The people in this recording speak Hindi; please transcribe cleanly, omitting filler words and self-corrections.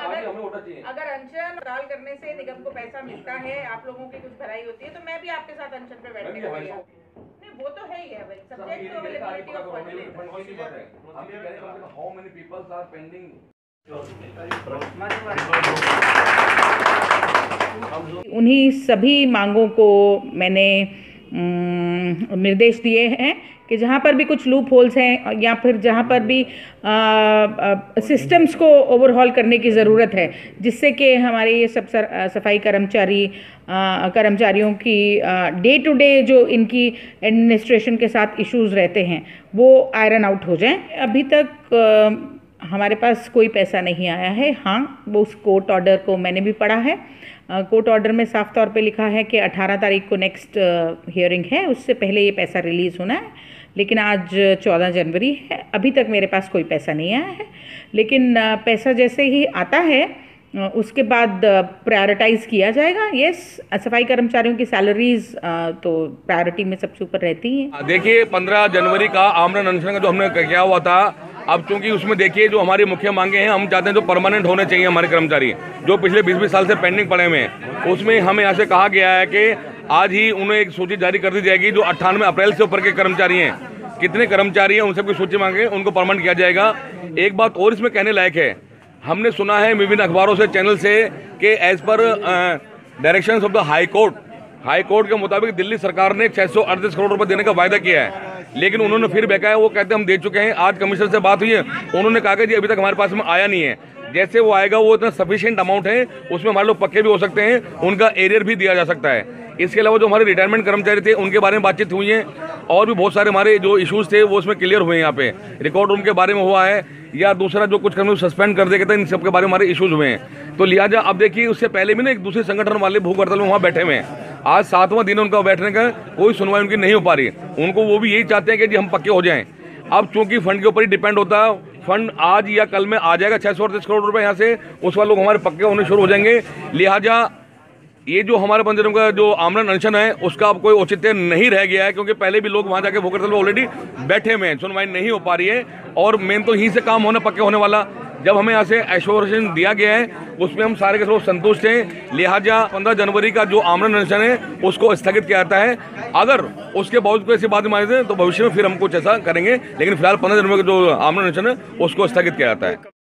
अगर अनशन हड़ताल करने से निगम को पैसा मिलता है, आप लोगों की कुछ भलाई होती है, तो मैं भी आपके साथ अनशन पे बैठने को तैयार हूं। नहीं, वो तो है ही है भाई, subject to availability of fund. उन्हीं सभी मांगों को मैंने निर्देश दिए हैं कि जहाँ पर भी कुछ लूप होल्स हैं या फिर जहाँ पर भी सिस्टम्स को ओवरहॉल करने की ज़रूरत है, जिससे कि हमारे ये सब सफाई कर्मचारियों की डे टू डे जो इनकी एडमिनिस्ट्रेशन के साथ इश्यूज़ रहते हैं वो आयरन आउट हो जाएं। अभी तक हमारे पास कोई पैसा नहीं आया है। हाँ, वो उस कोर्ट ऑर्डर को मैंने भी पढ़ा है। कोर्ट ऑर्डर में साफ तौर पे लिखा है कि 18 तारीख को नेक्स्ट हियरिंग है, उससे पहले ये पैसा रिलीज़ होना है। लेकिन आज 14 जनवरी है, अभी तक मेरे पास कोई पैसा नहीं आया है। लेकिन पैसा जैसे ही आता है उसके बाद प्रायोरिटाइज़ किया जाएगा। यस, सफाई कर्मचारियों की सैलरीज तो प्रायोरिटी में सबसे ऊपर रहती हैं। देखिए, 15 जनवरी का आमरण अनशन का जो हमने किया हुआ था, अब चूंकि उसमें देखिए जो हमारी मुख्य मांगे हैं, हम चाहते हैं जो परमानेंट होने चाहिए हमारे कर्मचारी, जो पिछले 20-20 साल से पेंडिंग पड़े हुए हैं, उसमें हमें यहाँ से कहा गया है कि आज ही उन्हें एक सूची जारी कर दी जाएगी। जो 98 अप्रैल से ऊपर के कर्मचारी हैं, कितने कर्मचारी हैं, उन सबकी सूची मांगे, उनको परमानेंट किया जाएगा। एक बात और इसमें कहने लायक है, हमने सुना है विभिन्न अखबारों से, चैनल से, कि as per directions of the high court के मुताबिक दिल्ली सरकार ने 638 करोड़ रुपए देने का वायदा किया है, लेकिन उन्होंने फिर बहकाया। वो कहते हैं हम दे चुके हैं। आज कमिश्नर से बात हुई है, उन्होंने कहा कि जी अभी तक हमारे पास में आया नहीं है। जैसे वो आएगा वो इतना सफिशिएंट अमाउंट है, उसमें हमारे लोग पक्के भी हो सकते हैं, उनका एरियर भी दिया जा सकता है। इसके अलावा जो हमारे रिटायरमेंट कर्मचारी थे उनके बारे में बातचीत हुई है, और भी बहुत सारे हमारे जो इश्यूज थे वो उसमें क्लियर हुए हैं। यहाँ पे रिकॉर्ड रूम के बारे में हुआ है, या दूसरा जो कुछ कर्मचारी सस्पेंड कर देते थे, इन सब के बारे में हमारे इश्यूज हुए हैं। तो लिहाजा अब देखिए, उससे पहले भी ना एक दूसरे संगठन वाले भूख हड़ताल में वहाँ बैठे हुए हैं। आज 7वां दिन उनका बैठने का, कोई सुनवाई उनकी नहीं हो पा रही। उनको वो भी यही चाहते हैं कि जी हम पक्के हो जाएं। अब चूंकि फंड के ऊपर ही डिपेंड होता है, फंड आज या कल में आ जाएगा 638 करोड़ रुपए यहाँ से, उस वाले लोग हमारे पक्के होने शुरू हो जाएंगे। लिहाजा ये जो हमारे पंजाब का जो आमरण अनशन है, उसका अब कोई औचित्य नहीं रह गया है, क्योंकि पहले भी लोग वहाँ जाके भूख हड़ताल में ऑलरेडी बैठे हुए हैं, सुनवाई नहीं हो पा रही है। और मेन तो यहीं से काम होना, पक्के होने वाला। जब हमें यहाँ से एश्योरेशन दिया गया है, उसमें हम सारे के सब संतुष्ट हैं। लिहाजा 15 जनवरी का जो आमरण अनशन है उसको स्थगित किया जाता है। अगर उसके बावजूद कोई ऐसी बात माने थे तो भविष्य में फिर हम कुछ ऐसा करेंगे, लेकिन फिलहाल 15 जनवरी का जो आमरण अनशन है उसको स्थगित किया जाता है।